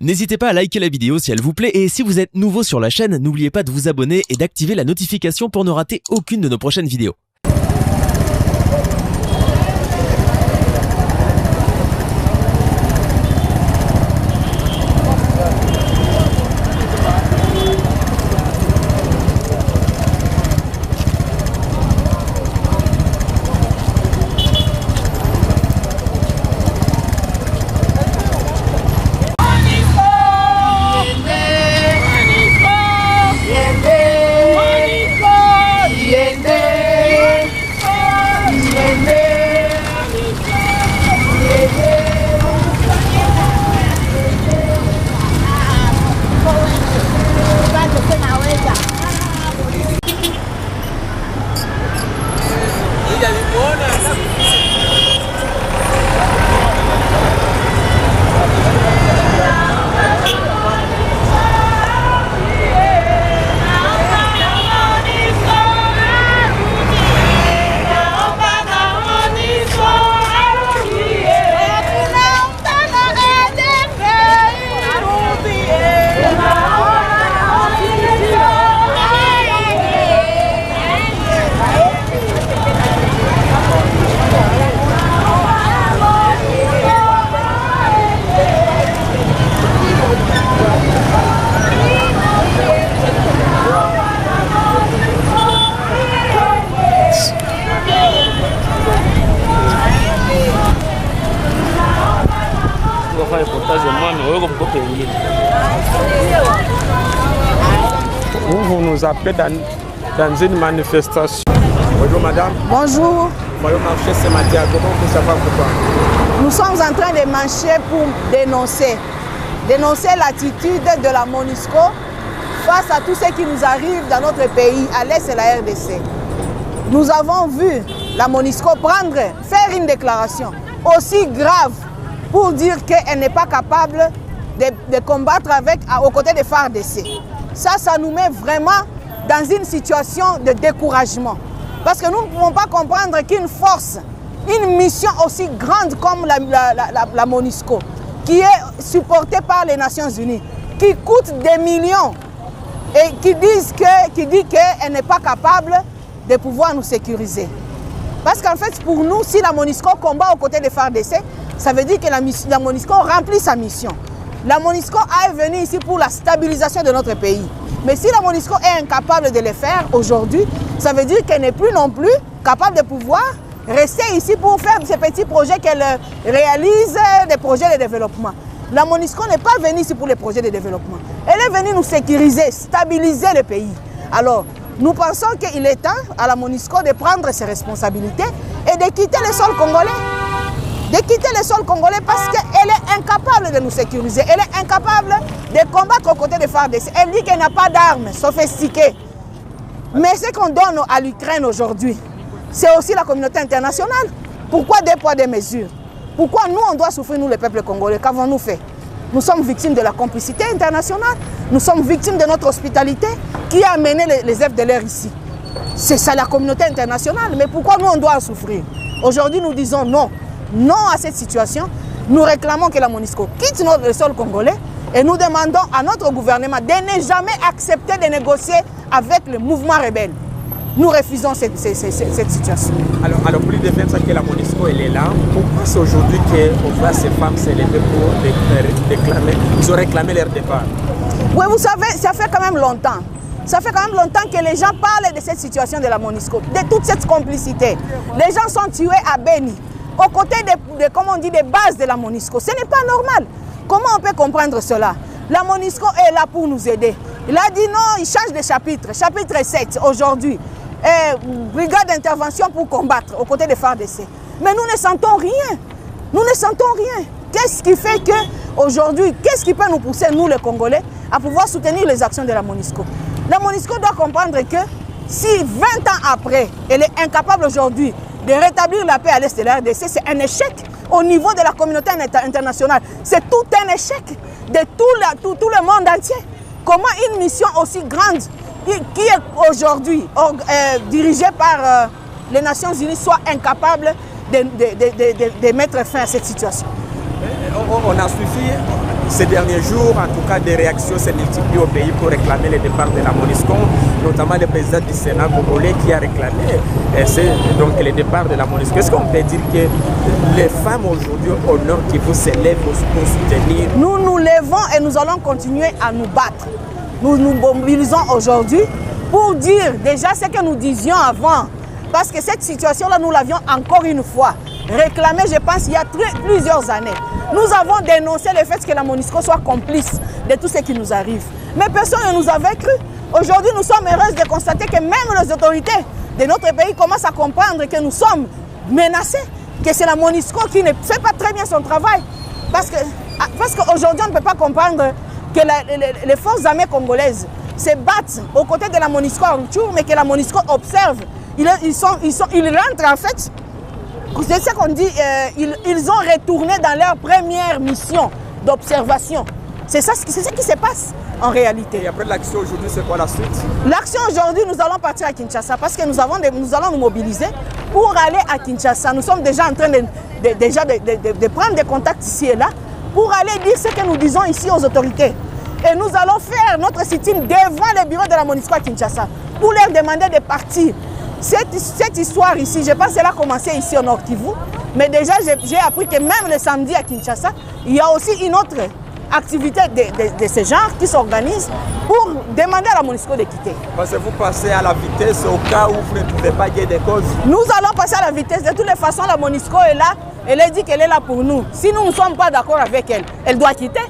N'hésitez pas à liker la vidéo si elle vous plaît et si vous êtes nouveau sur la chaîne, n'oubliez pas de vous abonner et d'activer la notification pour ne rater aucune de nos prochaines vidéos. Vous nous appelez dans une manifestation. Bonjour madame. Bonjour. Vous allez marcher ce matin. Comment on peut savoir pourquoi? Nous sommes en train de marcher pour dénoncer l'attitude de la MONUSCO face à tout ce qui nous arrive dans notre pays, à l'Est et la RDC. Nous avons vu la MONUSCO faire une déclaration aussi grave pour dire qu'elle n'est pas capable de combattre aux côtés des FARDC. Ça nous met vraiment dans une situation de découragement. Parce que nous ne pouvons pas comprendre qu'une force, une mission aussi grande comme la MONUSCO, qui est supportée par les Nations Unies, qui coûte des millions et qui dit qu'elle n'est pas capable de pouvoir nous sécuriser. Parce qu'en fait, pour nous, si la MONUSCO combat aux côtés des FARDC, ça veut dire que la MONUSCO remplit sa mission. La MONUSCO est venue ici pour la stabilisation de notre pays. Mais si la MONUSCO est incapable de le faire aujourd'hui, ça veut dire qu'elle n'est plus non plus capable de pouvoir rester ici pour faire ces petits projets qu'elle réalise, des projets de développement. La MONUSCO n'est pas venue ici pour les projets de développement. Elle est venue nous sécuriser, stabiliser le pays. Alors, nous pensons qu'il est temps à la MONUSCO de prendre ses responsabilités et de quitter le sol congolais. De quitter le sol congolais parce qu'elle est incapable de nous sécuriser. Elle est incapable de combattre aux côtés des FARDC. Elle dit qu'elle n'a pas d'armes sophistiquées. Mais ce qu'on donne à l'Ukraine aujourd'hui, c'est aussi la communauté internationale. Pourquoi deux poids, deux mesures? Pourquoi nous, on doit souffrir, nous, le peuple congolais? Qu'avons-nous fait? Nous sommes victimes de la complicité internationale. Nous sommes victimes de notre hospitalité qui a amené les FDLR ici. C'est ça la communauté internationale. Mais pourquoi nous, on doit en souffrir? Aujourd'hui, nous disons non. Non à cette situation. Nous réclamons que la MONUSCO quitte le sol congolais et nous demandons à notre gouvernement de ne jamais accepter de négocier avec le mouvement rebelle. Nous refusons cette situation. Alors plus de 20 ans que la MONUSCO elle est là, pourquoi c'est aujourd'hui qu'on voit ces femmes s'élever pour réclamer leur départ? Oui, vous savez, ça fait quand même longtemps. Ça fait quand même longtemps que les gens parlent de cette situation de la MONUSCO, de toute cette complicité. Les gens sont tués à Beni, aux côtés comme on dit, des bases de la MONUSCO. Ce n'est pas normal. Comment on peut comprendre cela? La MONUSCO est là pour nous aider. Il a dit non, il change de chapitre. Chapitre 7 aujourd'hui. Brigade d'intervention pour combattre aux côtés des FARDC. Mais nous ne sentons rien. Nous ne sentons rien. Qu'est-ce qui fait qu'aujourd'hui, qu'est-ce qui peut nous pousser, nous les Congolais, à pouvoir soutenir les actions de la MONUSCO? La MONUSCO doit comprendre que si 20 ans après, elle est incapable aujourd'hui de rétablir la paix à l'est de la RDC, c'est un échec au niveau de la communauté internationale. C'est tout un échec de tout le monde entier. Comment une mission aussi grande, qui est aujourd'hui dirigée par les Nations Unies, soit incapable de mettre fin à cette situation? On a suivi ces derniers jours, en tout cas, des réactions se multiplient au pays pour réclamer le départ de la MONUSCO, notamment le président du Sénat congolais qui a réclamé donc le départ de la MONUSCO. Est-ce qu'on peut dire que les femmes aujourd'hui au Nord Kivu se lèvent pour soutenir? Nous nous levons et nous allons continuer à nous battre. Nous nous mobilisons aujourd'hui pour dire déjà ce que nous disions avant. Parce que cette situation-là, nous l'avions encore une fois réclamée, je pense, il y a plusieurs années. Nous avons dénoncé le fait que la MONUSCO soit complice de tout ce qui nous arrive. Mais personne ne nous avait cru. Aujourd'hui, nous sommes heureuses de constater que même les autorités de notre pays commencent à comprendre que nous sommes menacés, que c'est la MONUSCO qui ne fait pas très bien son travail. Parce qu'aujourd'hui, on ne peut pas comprendre que les forces armées congolaises se battent aux côtés de la MONUSCO à Rutshuru, mais que la MONUSCO observe. Ils rentrent en fait, c'est ce qu'on dit, ils ont retourné dans leur première mission d'observation. C'est ce qui se passe en réalité. Et après l'action aujourd'hui, c'est quoi la suite? L'action aujourd'hui, nous allons partir à Kinshasa parce que nous allons nous mobiliser pour aller à Kinshasa. Nous sommes déjà en train de prendre des contacts ici et là pour aller dire ce que nous disons ici aux autorités. Et nous allons faire notre sit-in devant le bureau de la MONUSCO à Kinshasa pour leur demander de partir. Cette histoire ici, je pense qu'elle a commencé ici au Nord Kivu, mais déjà j'ai appris que même le samedi à Kinshasa, il y a aussi une autre activité de ce genre qui s'organise pour demander à la MONUSCO de quitter. Pensez-vous passer à la vitesse au cas où vous ne trouvez pas qu'il y ait des causes? Nous allons passer à la vitesse. De toutes les façons, la MONUSCO est là. Elle a dit qu'elle est là pour nous. Si nous ne sommes pas d'accord avec elle, elle doit quitter.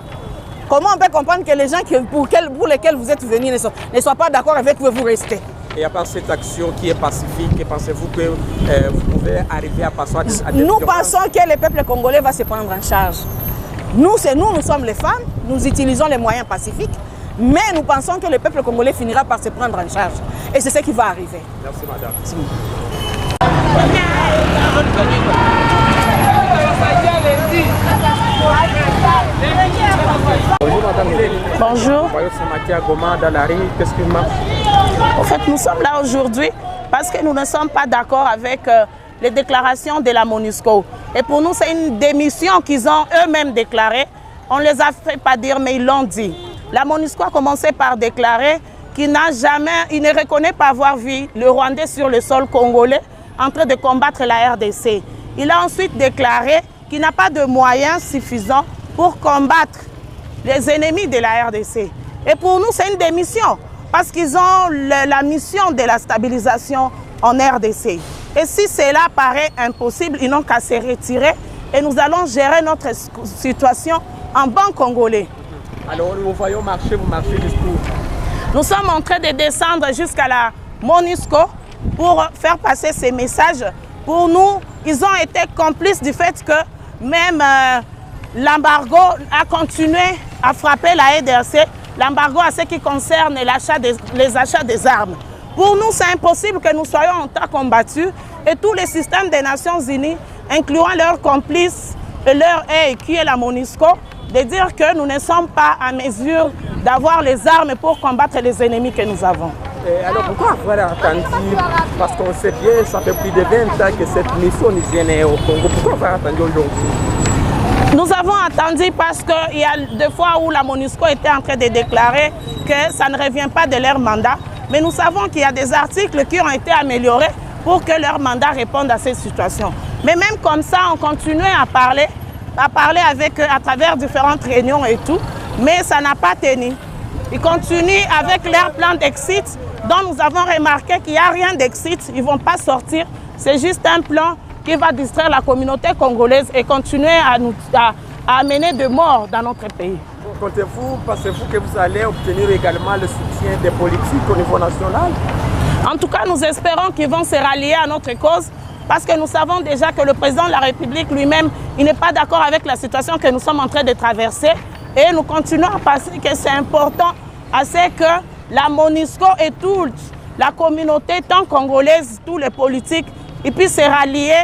Comment on peut comprendre que les gens pour lesquels vous êtes venus ne soient pas d'accord avec vous et vous restez? Et à part cette action qui est pacifique, pensez-vous que vous pouvez arriver à passer à des... Nous pensons que le peuple congolais va se prendre en charge. Nous sommes les femmes, nous utilisons les moyens pacifiques, mais nous pensons que le peuple congolais finira par se prendre en charge. Et c'est ce qui va arriver. Merci madame. Bonjour madame. Bonjour. Dans la rue, qu'est-ce qui marche? En fait, nous sommes là aujourd'hui parce que nous ne sommes pas d'accord avec les déclarations de la MONUSCO. Et pour nous, c'est une démission qu'ils ont eux-mêmes déclarée. On ne les a fait pas dire, mais ils l'ont dit. La MONUSCO a commencé par déclarer qu'il ne reconnaît pas avoir vu le Rwandais sur le sol congolais en train de combattre la RDC. Il a ensuite déclaré qu'il n'a pas de moyens suffisants pour combattre les ennemis de la RDC. Et pour nous, c'est une démission, parce qu'ils ont la mission de la stabilisation en RDC. Et si cela paraît impossible, ils n'ont qu'à se retirer et nous allons gérer notre situation en bon congolais. Alors nous voyons marcher, vous marchez jusqu'où? Nous sommes en train de descendre jusqu'à la MONUSCO pour faire passer ces messages. Pour nous, ils ont été complices du fait que même l'embargo a continué à frapper la RDC, l'embargo à ce qui concerne les achats des armes. Pour nous, c'est impossible que nous soyons en temps combattus et tous les systèmes des Nations Unies, incluant leurs complices et leur aide qui est la MONUSCO, de dire que nous ne sommes pas à mesure d'avoir les armes pour combattre les ennemis que nous avons. Et alors pourquoi avoir attendu? Parce qu'on sait bien, ça fait plus de 20 ans que cette mission est au Congo. Pourquoi avoir attendu aujourd'hui? Nous avons attendu parce qu'il y a des fois où la MONUSCO était en train de déclarer que ça ne revient pas de leur mandat. Mais nous savons qu'il y a des articles qui ont été améliorés pour que leur mandat réponde à ces situations. Mais même comme ça, on continuait à parler avec eux à travers différentes réunions et tout, mais ça n'a pas tenu. Ils continuent avec leur plan d'exit, dont nous avons remarqué qu'il n'y a rien d'exit, ils ne vont pas sortir. C'est juste un plan qui va distraire la communauté congolaise et continuer à amener de morts dans notre pays. Pensez-vous que vous allez obtenir également le soutien des politiques au niveau national? En tout cas, nous espérons qu'ils vont se rallier à notre cause parce que nous savons déjà que le président de la République lui-même, il n'est pas d'accord avec la situation que nous sommes en train de traverser. Et nous continuons à penser que c'est important à ce que la MONUSCO et toute la communauté, tant congolaise, tous les politiques, ils puissent se rallier.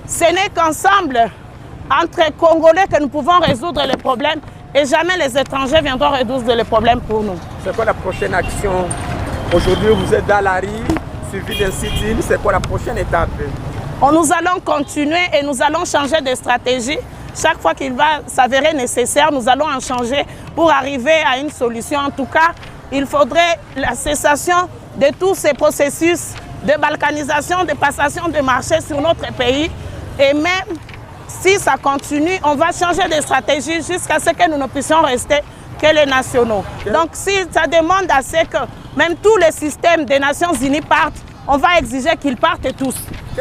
Ce n'est qu'ensemble, entre Congolais, que nous pouvons résoudre les problèmes et jamais les étrangers viendront résoudre les problèmes pour nous. C'est quoi la prochaine action? Aujourd'hui, vous êtes dans la rue, suivi d'un sit-in. C'est quoi la prochaine étape? Nous allons continuer et nous allons changer de stratégie. chaque fois qu'il va s'avérer nécessaire, nous allons en changer pour arriver à une solution. En tout cas, il faudrait la cessation de tous ces processus de balkanisation, de passation de marché sur notre pays. Et même si ça continue, on va changer de stratégie jusqu'à ce que nous ne puissions rester que les nationaux. Donc si ça demande à ce que même tous les systèmes des Nations Unies partent, on va exiger qu'ils partent tous.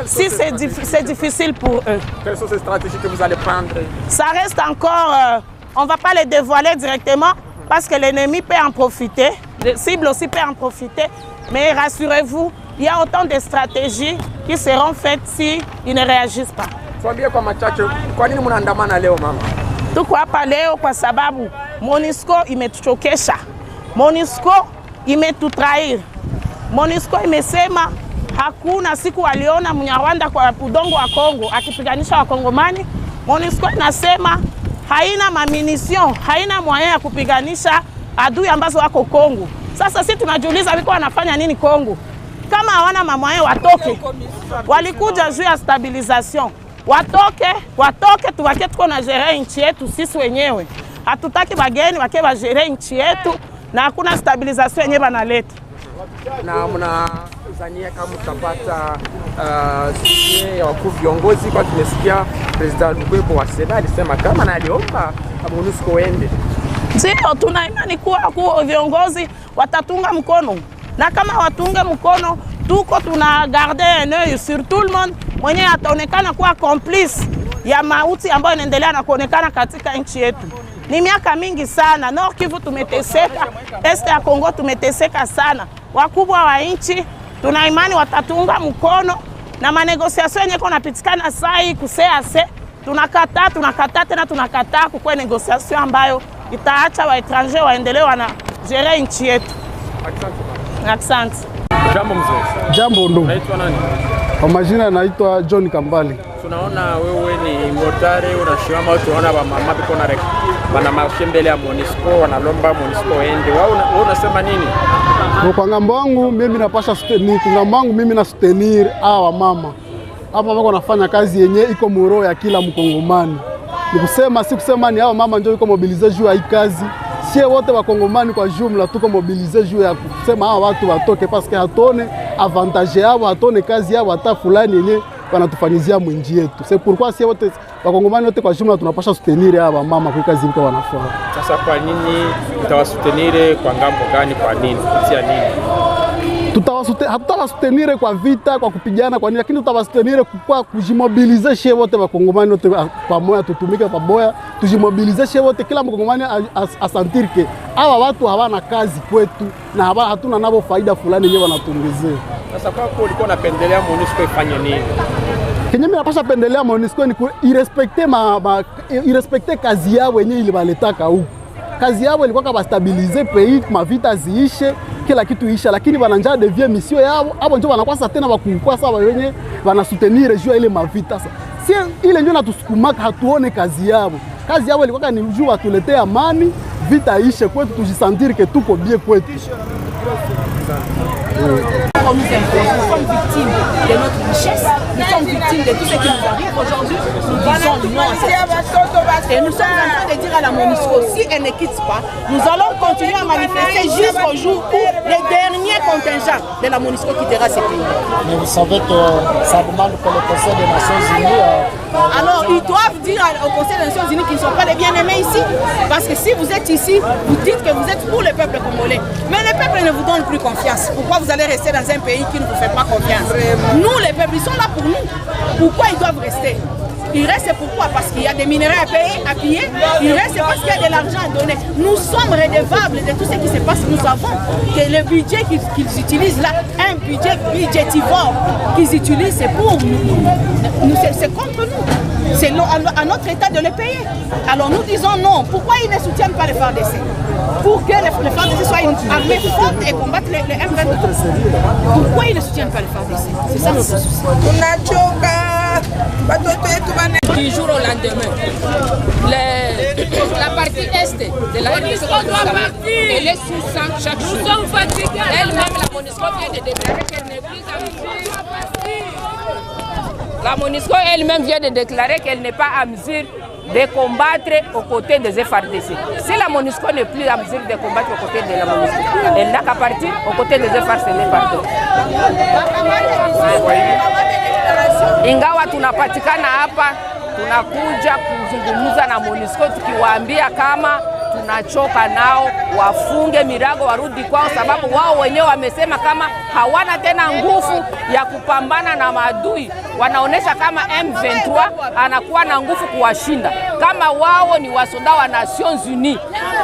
Si c'est difficile pour eux. Quelles sont ces stratégies que vous allez prendre? Ça reste encore, on ne va pas les dévoiler directement parce que l'ennemi peut en profiter, les cibles aussi peuvent en profiter. Mais rassurez-vous, il y a autant de stratégies qui seront faites s'ils ne réagissent pas. Tuambie kwa machache, kwa nini mnaandamana leo mama? Tuko hapa leo kwa sababu MONUSCO imetuchokesha. MONUSCO imetutrair. MONUSCO imesema hakuna siku waliona Mnyarwanda kwa udongo wa Kongo akipiganisha Wakongomani. MONUSCO inasema haina mamunition, haina moyen ya kupiganisha adui ambazo wako Kongo. Sasa sisi tunajiuliza wiko wanafanya nini Kongo? Kama hawana mamoyen watoke. Walikuja juu ya stabilization. Watoke tuwake tuko na jere nchi yetu sisi wenyewe. Hatutaki bageni wake bajere nchi yetu na hakuna stabilization yenyewe banaleta. Na mnazania kama mtapata ya wakuu viongozi, kwa tumesikia President Lubwebo wa Sena alisema kama na aliomba MONUSCO wende. Ndio tuna imani kuwa viongozi watatunga mkono. Na kama watunge mkono, tuko tuna garder un œil sur tout le monde mwenye ataonekana kuwa complice ya mauti ambayo inaendelea na kuonekana katika nchi yetu. Ni miaka mingi sana, Nord Kivu tumeteseka, Este ya Kongo tumeteseka sana. Wakubwa wa nchi tuna imani watatunga mkono na manegosiasyon yenye kunapitikana sai kusease. Tunakataa kukwe negosiasyon ambayo itaacha wa etranger waendelee wana jere nchi yetu. Asante. Jambo mzee. Jambo ndo. Unaitwa nani? Kwa majina naitwa John Kambali. Tunaona wewe ni motare, unashimama watu wanaona mama biko na bana marche mbele ya MONUSCO, wanalomba MONUSCO ende. Wewe unasema nini? Kwa ngambo wangu mimi napasha soutenir, kwa ngambo wangu mimi na soutenir hawa mama. Hapa wako wanafanya kazi yenye iko muro ya kila Mkongomani. Nikusema si kusema ni hawa mama ndio iko mobilize juu ya hii kazi. Sie wote Wakongomani kwa jumla tuko mobilize juu ya kusema hawa watu watoke parce que hatone avantage yao, hatone kazi yao hata fulani yenye wanatufanyizia mwinji yetu. C'est pourquoi sie wote Wakongomani wote kwa jumla tunapasha soutenir hawa mama kwa kazi iko wanafanya. Sasa kwa nini mtawasutenire kwa ngambo gani, kwa nini? Kutia nini? Hatutawasutenire kwa vita, kwa kupigana kwa nini, lakini tutawasutenire kwa kujimobilize she wote Wakongomani wote pamoja, tutumike pamoja, tujimobilize she wote, kila Mkongomani asentir ke hawa watu hawana kazi kwetu na hatuna nabo faida fulani yenyewe wanatuongezea. Sasa kwa hiyo ulikuwa unapendelea MONUSCO ifanye nini? Kenye mimi napasha pendelea MONUSCO ni irespecte kazi yao yenyewe ilibaletaka huko. Kazi yao ilikuwa kama stabilize pays, mavita ziishe, kila kitu isha, lakini wananja devie mission yao, hapo ndio wanakwasa tena wakukua sawa wenyewe wana soutenir juu ile mavita. Sasa si ile ndio natusukumaka hatuone kazi yao. Kazi yao ilikuwa ni juu watuletea amani, vita ishe kwetu, tujisentir que tuko bien kwetu. Nous sommes victimes de notre richesse, nous sommes victimes de tout ce qui nous arrive aujourd'hui. Nous disons non à cette. Et nous sommes en train de dire à la MONUSCO, si elle ne quitte pas, nous allons continuer à manifester jusqu'au jour où le dernier contingent de la MONUSCO quittera ce pays. Mais vous savez que ça demande que le Conseil des Nations Unies... Alors ils doivent dire au Conseil des Nations Unies qu'ils ne sont pas les bien-aimés ici. Parce que si vous êtes ici, vous dites que vous êtes pour le peuple congolais. Mais le peuple ne vous donne plus confiance. Pourquoi vous allez rester dans un pays qui ne vous fait pas confiance? Nous, les peuples, ils sont là pour nous. Pourquoi ils doivent rester? Ils restent pourquoi? Parce qu'il y a des minerais à payer. Ils restent parce qu'il y a de l'argent à donner. Nous sommes redevables de tout ce qui se passe. Nous savons que le budget qu'ils utilisent là, un budget budgétivore qu'ils utilisent, c'est pour nous. C'est contre nous. C'est à notre État de les payer. Alors nous disons non. Pourquoi ils ne soutiennent pas les FARDC? Pour que les FARDC soient une armée forte et combattre les M23. Pourquoi ils ne soutiennent pas les FARDC? C'est ça notre souci. Du jour au lendemain, la partie est de la MONUSCO elle est sous sang chaque jour. Nous sommes fatigués. Elle-même, la MONUSCO vient de déclarer qu'elle n'est plus à mesure. La MONUSCO elle-même vient de déclarer qu'elle n'est pas à mesure de combattre aux côtés des FARDC. Si la MONUSCO n'est plus en mesure de combattre aux côtés de la MONUSCO, elle n'a qu'à partir aux côtés des FARDC. Pardon. Ingawa tunapatikana hapa, tunakuja kuzungumza na MONUSCO tukiwaambia kama tunachoka nao, wafunge mirago warudi kwao, sababu wao wenyewe wamesema kama hawana tena nguvu ya kupambana na maadui. Wanaonesha kama M23 anakuwa na nguvu kuwashinda. Kama wao ni wasoda wa Nations Unies,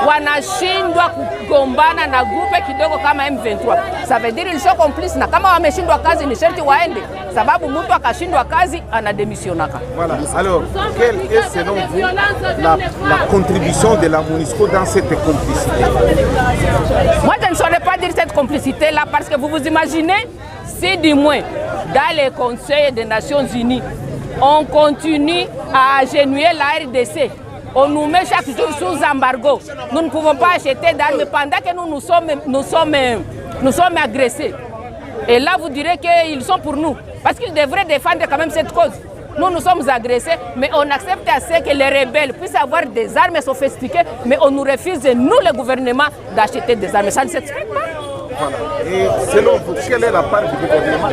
wanashindwa kugombana na grupe kidogo kama M23. Ça veut dire ils sont complices, na kama wameshindwa kazi ni sharti waende, sababu mtu akashindwa kazi anademissionaka. Voilà. Alors, quelle est selon vous la contribution de la MONUSCO dans cette complicité? Moi, je ne saurais pas dire cette complicité-là parce que vous vous imaginez, si du moins dans les conseils des Nations Unies, on continue à agenouiller la RDC, on nous met chaque jour sous embargo, nous ne pouvons pas acheter d'armes pendant que nous sommes agressés. Et là, vous direz qu'ils sont pour nous, parce qu'ils devraient défendre quand même cette cause. Nous sommes agressés, mais on accepte assez que les rebelles puissent avoir des armes sophistiquées, mais on nous refuse, nous, le gouvernement, d'acheter des armes. Ça ne s'explique pas. Voilà. Et selon vous, quelle est la part du gouvernement?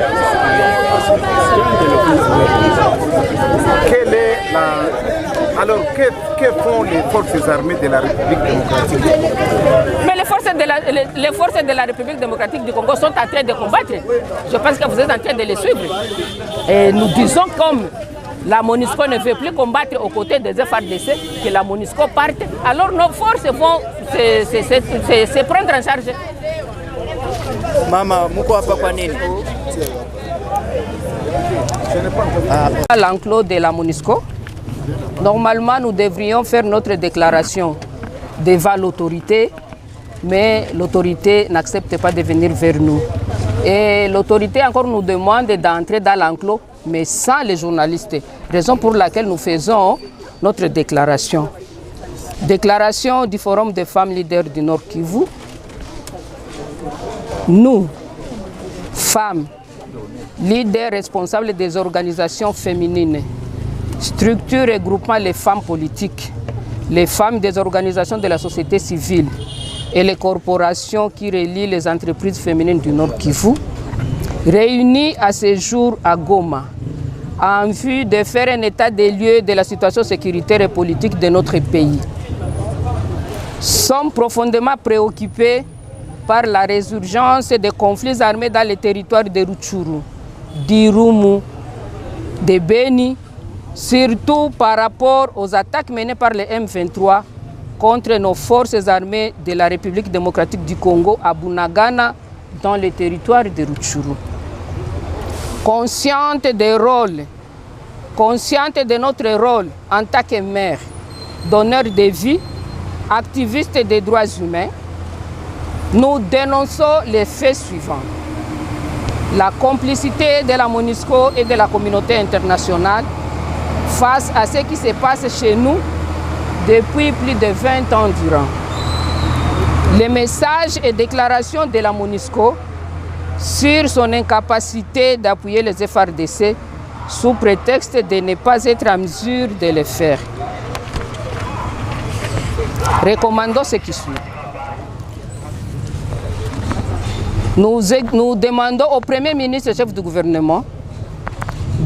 Quelle est la... Alors, que font les forces armées de la République démocratique du Congo? Mais les forces de la République démocratique du Congo sont en train de combattre. Je pense que vous êtes en train de les suivre. Et nous disons comme la MONUSCO ne veut plus combattre aux côtés des FARDC, que la MONUSCO parte, alors nos forces vont se prendre en charge. Mama, muko hapa kwa nini? À l'enclos de la MONUSCO, normalement nous devrions faire notre déclaration devant l'autorité, mais l'autorité n'accepte pas de venir vers nous. Et l'autorité encore nous demande d'entrer dans l'enclos, mais sans les journalistes. Raison pour laquelle nous faisons notre déclaration. Déclaration du Forum des femmes leaders du Nord Kivu. Nous, femmes, leaders responsables des organisations féminines, structures et groupements les femmes politiques, les femmes des organisations de la société civile et les corporations qui relient les entreprises féminines du Nord Kivu, réunies à ce jour à Goma, en vue de faire un état des lieux de la situation sécuritaire et politique de notre pays, sommes profondément préoccupés par la résurgence des conflits armés dans les territoires de Rutshuru, d'Irumu, de Beni, surtout par rapport aux attaques menées par les M23 contre nos forces armées de la République démocratique du Congo à Bunagana, dans le territoire de Rutshuru. Consciente de notre rôle en tant que mère, donneur de vie, activiste des droits humains, nous dénonçons les faits suivants. La complicité de la MONUSCO et de la communauté internationale face à ce qui se passe chez nous depuis plus de 20 ans durant. Les messages et déclarations de la MONUSCO sur son incapacité d'appuyer les FARDC sous prétexte de ne pas être en mesure de le faire. Recommandons ce qui suit. Nous demandons au Premier ministre et chef du gouvernement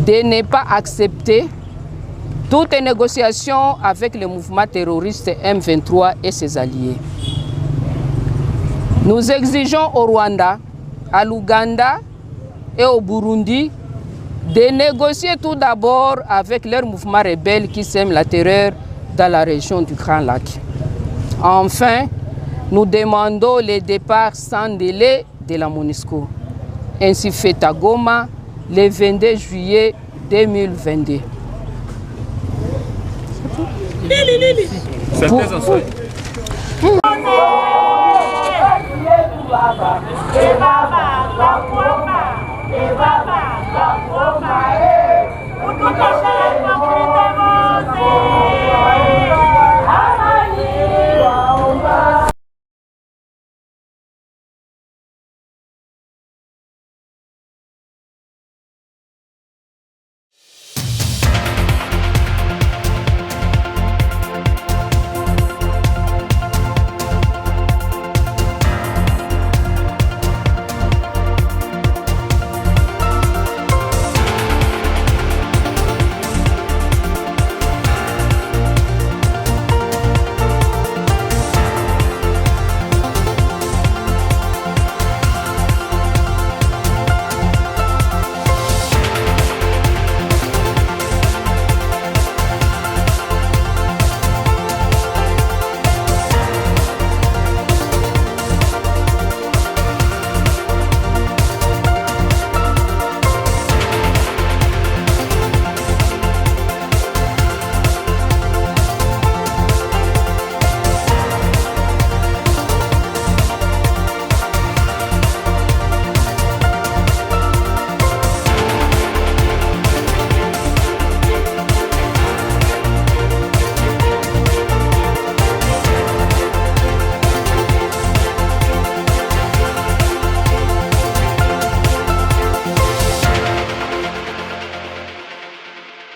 de ne pas accepter toute négociation avec le mouvement terroriste M23 et ses alliés. Nous exigeons au Rwanda, à l'Ouganda et au Burundi de négocier tout d'abord avec leurs mouvements rebelles qui sèment la terreur dans la région du Grand Lac. Enfin, nous demandons le départ sans délai de la MONUSCO, ainsi fait à Goma le 22 juillet 2022. Pour...